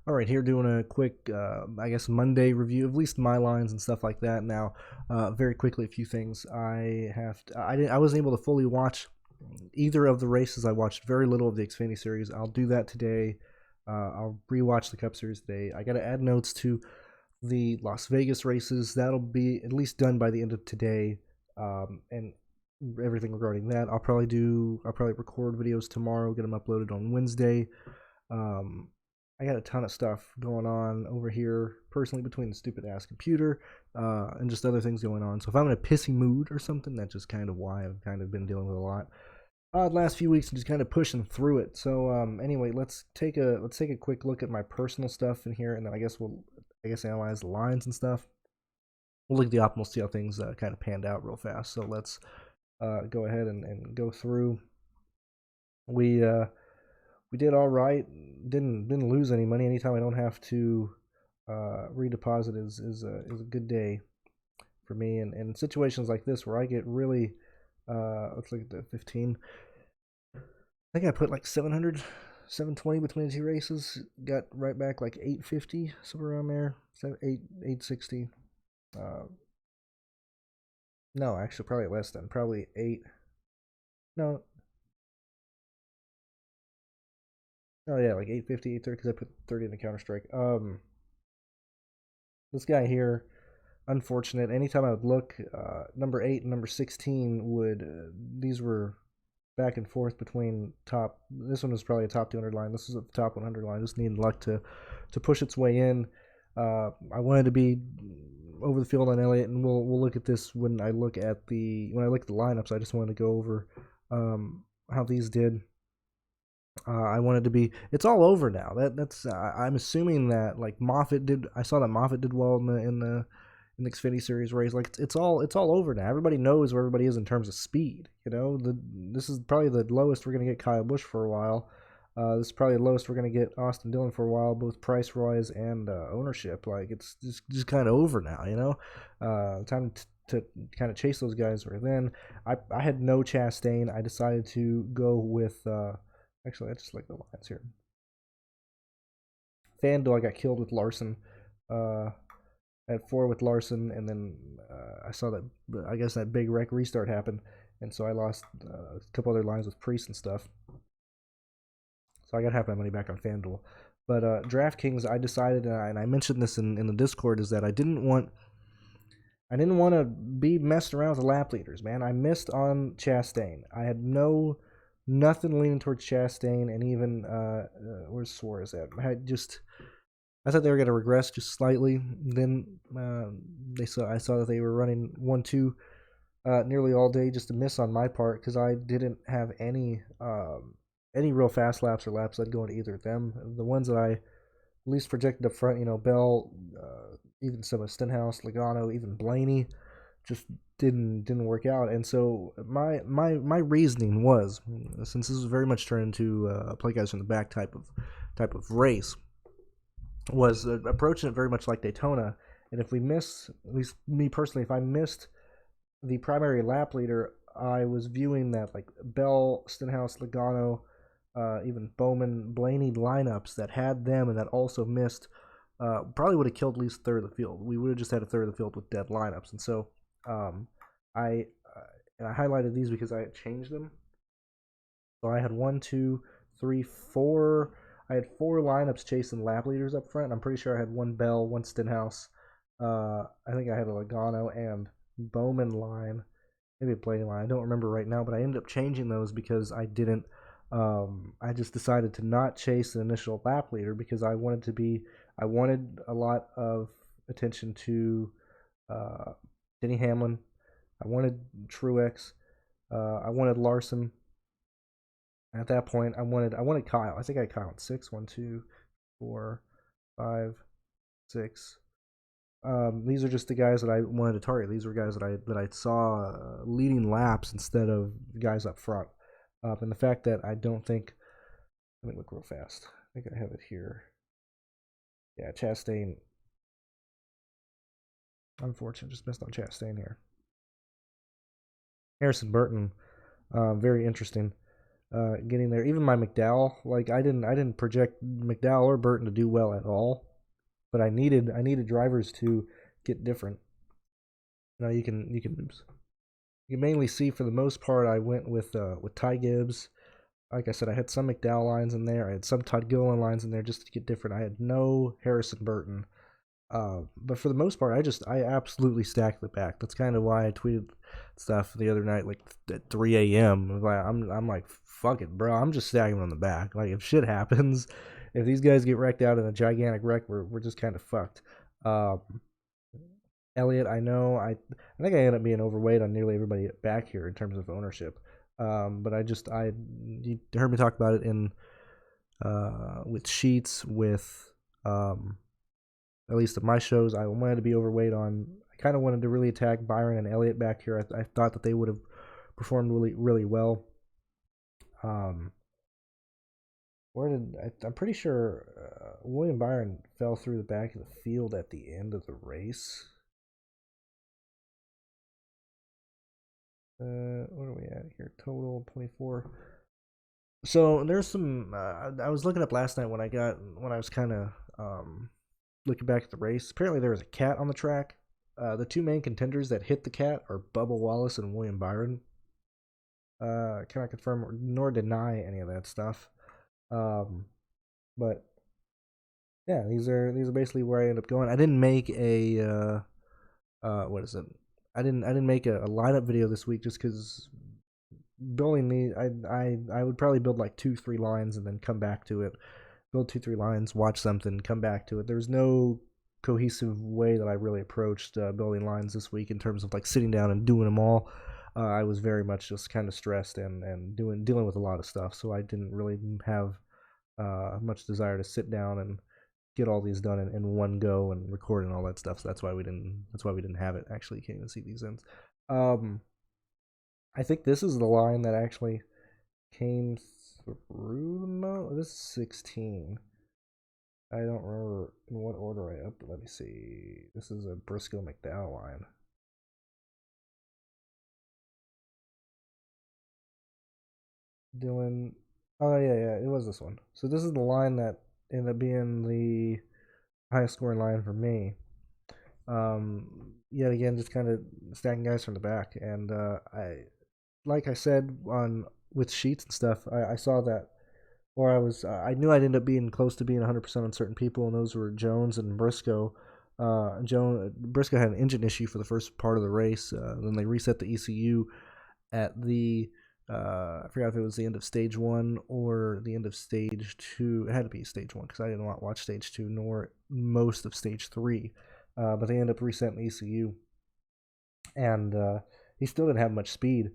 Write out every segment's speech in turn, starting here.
All right, here doing a quick, I guess, Monday review, of at least my lines and stuff like that. Now, very quickly, a few things. I wasn't able to fully watch either of the races. I watched very little of the Xfinity Series. I'll do that today. I'll rewatch the Cup Series today. I got to add notes to the Las Vegas races. That'll be at least done by the end of today, and everything regarding that. I'll probably record videos tomorrow, get them uploaded on Wednesday. Um, I got a ton of stuff going on over here personally between the stupid ass computer and just other things going on. So if I'm in a pissy mood or something, that's just kind of why I've kind of been dealing with a lot the last few weeks and just kind of pushing through it. So anyway, let's take a quick look at my personal stuff in here, and then I guess analyze the lines and stuff. We'll look at the optimal, see how things kind of panned out real fast. So let's go ahead and go through. We did all right. Didn't lose any money. Anytime I don't have to redeposit is a good day for me. And in situations like this where I get really, let's look at the 15. I think I put like 700, 720 between the two races. Got right back like 850, somewhere around there. 860. No, actually, probably less than. Probably 8. No. Oh yeah, like 850, 830, because I put 30 in the Counter Strike. This guy here, unfortunate. Anytime I would look, number 8 and number 16 would. These were back and forth between top. This one was probably a top 200 line. This is a top 100 line. Just needed luck to push its way in. I wanted to be over the field on Elliott, and we'll look at this when I look at the lineups. I just wanted to go over how these did. I wanted to be. It's all over now. That's. I'm assuming that like Moffitt did. I saw that Moffitt did well in the Xfinity Series race. Like it's all over now. Everybody knows where everybody is in terms of speed. This is probably the lowest we're gonna get Kyle Busch for a while. This is probably the lowest we're gonna get Austin Dillon for a while, both price wise and ownership. Like it's just kind of over now. Time to kind of chase those guys. Or then I had no Chastain. I decided to go with. Actually, I just like the lines here. FanDuel, I got killed with Larson. At 4 with Larson, and then I saw that. I guess that big wreck restart happened, and so I lost a couple other lines with Pearce and stuff. So I got half my money back on FanDuel. But DraftKings, I decided, and I mentioned this in the Discord, is that I didn't want to be messed around with the lap leaders, man. I missed on Chastain. I had nothing leaning towards Chastain, and even where's Suarez at? I thought they were going to regress just slightly. Then I saw that they were running 1-2 nearly all day, just a miss on my part because I didn't have any real fast laps or laps I'd go into either of them. The ones that I least projected up front, Bell, even some of Stenhouse, Logano, even Blaney, just didn't work out. And so my reasoning was, since this was very much turned into a play guys from the back type of race, was approaching it very much like Daytona. And if we miss, at least me personally, if I missed the primary lap leader, I was viewing that like Bell, Stenhouse, Logano, even Bowman, Blaney lineups that had them and that also missed, probably would have killed at least a third of the field. We would have just had a third of the field with dead lineups. And so I highlighted these because I had changed them. So I had 1, 2, 3, 4. I had 4 lineups chasing lap leaders up front. I'm pretty sure I had 1 Bell, 1 Stenhouse. I think I had a Logano and Bowman line, maybe a Blaney line. I don't remember right now, but I ended up changing those because I didn't. I just decided to not chase the initial lap leader because I wanted a lot of attention to Denny Hamlin. I wanted Truex. I wanted Larson. At that point, I wanted Kyle. I think I had Kyle at 6. 1, 2, 4, 5, 6. These are just the guys that I wanted to target. These were guys that I saw leading laps instead of guys up front. And the fact that I don't think, let me look real fast. I think I have it here. Yeah, Chastain. Unfortunate, just missed on Chastain here. Harrison Burton, very interesting. getting there. Even my McDowell, like I didn't project McDowell or Burton to do well at all, but I needed drivers to get different. Now you can mainly see, for the most part, I went with Ty Gibbs. Like I said, I had some McDowell lines in there. I had some Todd Gilliland lines in there just to get different. I had no Harrison Burton. But for the most part, I absolutely stacked the back. That's kind of why I tweeted stuff the other night, like at 3 a.m. I'm like, fuck it, bro. I'm just stacking on the back. Like, if shit happens, if these guys get wrecked out in a gigantic wreck, we're just kind of fucked. Elliott, I know, I think I ended up being overweight on nearly everybody back here in terms of ownership. But you heard me talk about it in with sheets, with at least of my shows. I wanted to be overweight on. I kind of wanted to really attack Byron and Elliott back here. I thought that they would have performed really well. I'm pretty sure William Byron fell through the back of the field at the end of the race. What are we at here? Total 24. So there's some. I was looking up last night when I was kind of looking back at the race. Apparently there was a cat on the track. The two main contenders that hit the cat are Bubba Wallace and William Byron. Cannot confirm nor deny any of that stuff. But yeah, these are basically where I end up going. I didn't make a what is it? I didn't make a lineup video this week just because building these, I would probably build like 2-3 lines and then come back to it. Build 2-3 lines, watch something, come back to it. There's no cohesive way that I really approached building lines this week in terms of like sitting down and doing them all. I was very much just kind of stressed and dealing with a lot of stuff, so I didn't really have much desire to sit down and get all these done in one go and record and all that stuff. So that's why we didn't have it. Actually, you can't even see these ends. I think this is the line that actually came through the most. This is 16. I don't remember in what order I upped. Let me see. This is a Briscoe McDowell line. Dylan. Oh yeah, it was this one. So this is the line that ended up being the highest scoring line for me. Yet again, just kind of stacking guys from the back, and like I said with sheets and stuff, I saw that, or I knew I'd end up being close to being 100% on certain people, and those were Jones and Briscoe. Briscoe had an engine issue for the first part of the race. Then they reset the ECU at the I forgot if it was the end of stage 1 or the end of stage 2. It had to be stage 1 because I didn't watch stage 2 nor most of stage 3. But they ended up resetting the ECU, and he still didn't have much speed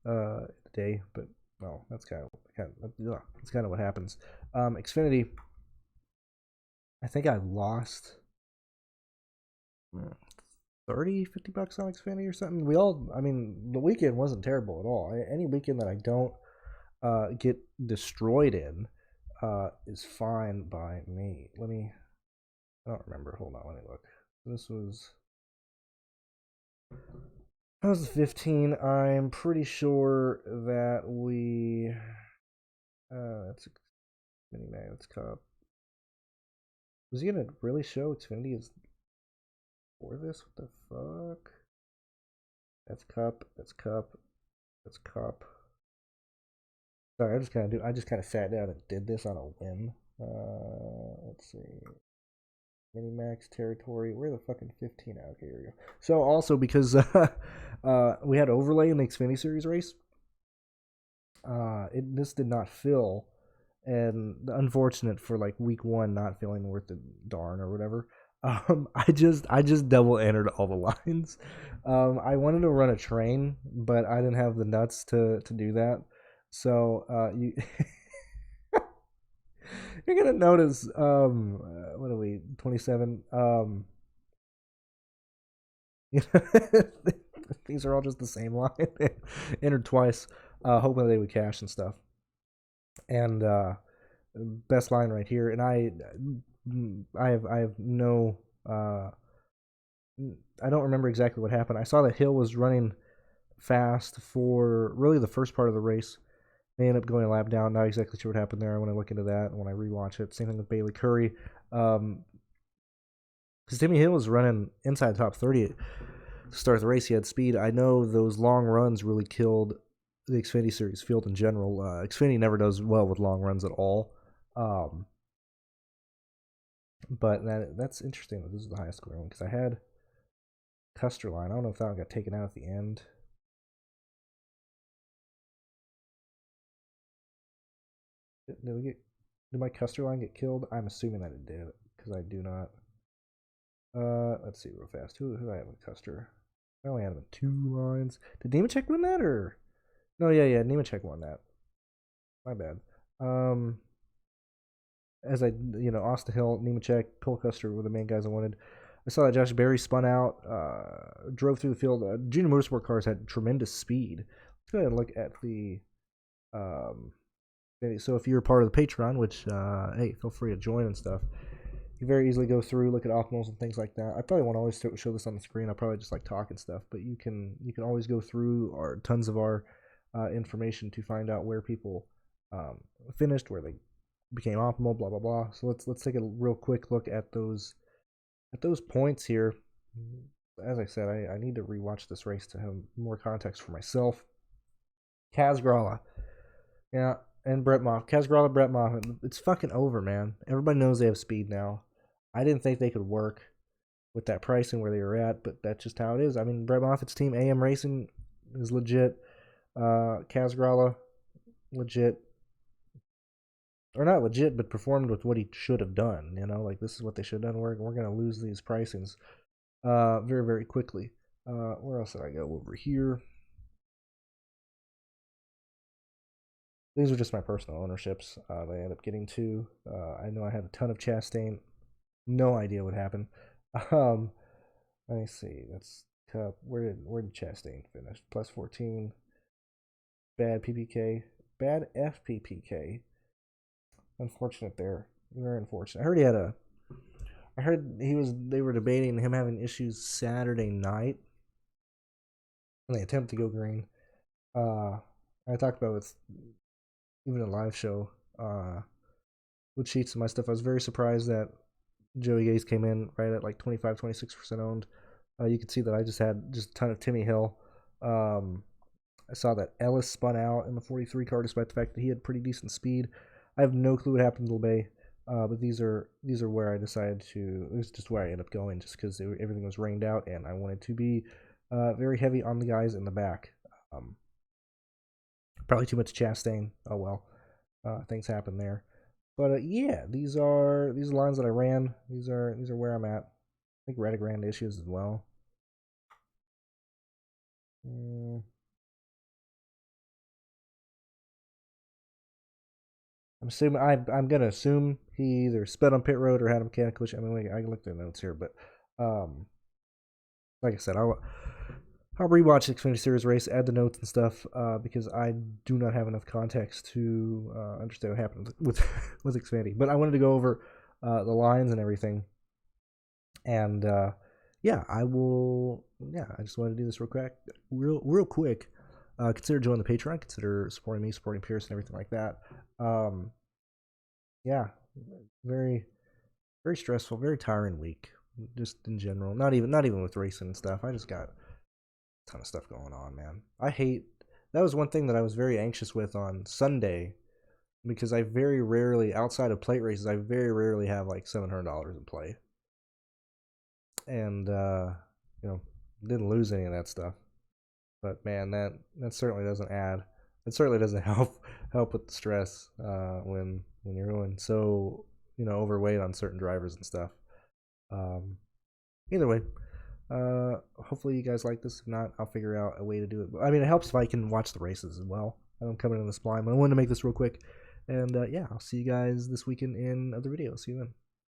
today. But well, that's kind of what happens. Xfinity, I think I lost 30, $50 on Xfinity or something. The weekend wasn't terrible at all. Any weekend that I don't get destroyed in is fine by me. I don't remember. Hold on, let me look. That was 15. I'm pretty sure that that's mini mag. That's Cup. Was he gonna really show Xfinity is for this? What the fuck? That's Cup. That's Cup. That's Cup. Sorry, I just kind of sat down and did this on a whim. Let's see. Minimax territory. Where the fucking 15 out? Okay, here we go. So also because we had overlay in the Xfinity Series race, this did not fill, and unfortunate for like week 1 not feeling worth the darn or whatever. I just double entered all the lines. I wanted to run a train, but I didn't have the nuts to do that. So you're gonna notice. What are we? 27. These are all just the same line. Entered twice, hoping they would cash and stuff. And best line right here. And I have no. I don't remember exactly what happened. I saw that Hill was running fast for really the first part of the race, They end up going a lap down. Not exactly sure what happened there. I want to look into that when I rewatch it. Same thing with Bailey Curry. Because Timmy Hill was running inside the top 30 to start the race. He had speed. I know those long runs really killed the Xfinity Series field in general. Xfinity never does well with long runs at all. But that's interesting that this is the highest scoring one, because I had Custer line. I don't know if that one got taken out at the end. Did my Custer line get killed? I'm assuming that it did, because I do not. Let's see real fast. Who do I have in Custer? I only had him in 2 lines. Did Nemechek win that, or? No, yeah, Nemechek won that. My bad. As Austin Hill, Nemechek, Cole Custer were the main guys I wanted. I saw that Josh Berry spun out, drove through the field. Junior Motorsport cars had tremendous speed. Let's go ahead and look at the. So if you're part of the Patreon, which hey, feel free to join and stuff, you can very easily go through, look at optimals and things like that. I probably won't always show this on the screen. I probably just like talking stuff, but you can always go through tons of our information to find out where people finished, where they became optimal, blah blah blah. So let's take a real quick look at those points here. As I said, I need to rewatch this race to have more context for myself. Kaz Grala, yeah, and Brett Moffitt. Kaz Grala, Brett Moffitt. It's fucking over, man. Everybody knows they have speed now. I didn't think they could work with that pricing where they were at, but that's just how it is. I mean, Brett Moffitt's team, AM Racing, is legit. Kaz Grala, legit. Or not legit, but performed with what he should have done. Like, this is what they should have done. We're going to lose these pricings very, very quickly. Where else did I go? Over here. These are just my personal ownerships. I end up getting 2. I know I had a ton of Chastain. No idea what happened. Let me see. That's Cup. Where did Chastain finish? Plus 14. Bad PPK. Bad FPPK. Unfortunate there. Very unfortunate. I heard they were debating him having issues Saturday night when they attempt to go green. I talked about with even a live show with sheets and my stuff. I was very surprised that Joey Gase came in right at like 25-26% owned. You can see that I just had a ton of Timmy Hill. I saw that Ellis spun out in the 43 car despite the fact that he had pretty decent speed. I have no clue what happened to Bay, but these are where I decided to. It was just where I ended up going, just because everything was rained out, and I wanted to be very heavy on the guys in the back. Probably too much Chastain. Oh well, things happen there. But yeah, these are lines that I ran. These are where I'm at. I think Reddick ran issues as well. I'm gonna assume he either sped on pit road or had a mechanical issue. I mean, I can look at the notes here, but like I said, I'll rewatch the Xfinity Series race, add the notes and stuff, because I do not have enough context to understand what happened with Xfinity. But I wanted to go over the lines and everything, and yeah, I will. Yeah, I just wanted to do this real quick. Consider joining the Patreon. Consider supporting me, supporting Pearce, and everything like that. Yeah, very, very stressful, very tiring week, just in general. Not even with racing and stuff. I just got a ton of stuff going on, man. That was one thing that I was very anxious with on Sunday, because I very rarely, outside of plate races, I very rarely have like $700 in play, and didn't lose any of that stuff. But man, that certainly doesn't add. It certainly doesn't help with the stress when you're going so overweight on certain drivers and stuff. Either way, hopefully you guys like this. If not, I'll figure out a way to do it. I mean, it helps if I can watch the races as well. I'm coming in this blind, but I wanted to make this real quick. And yeah, I'll see you guys this weekend in other videos. See you then.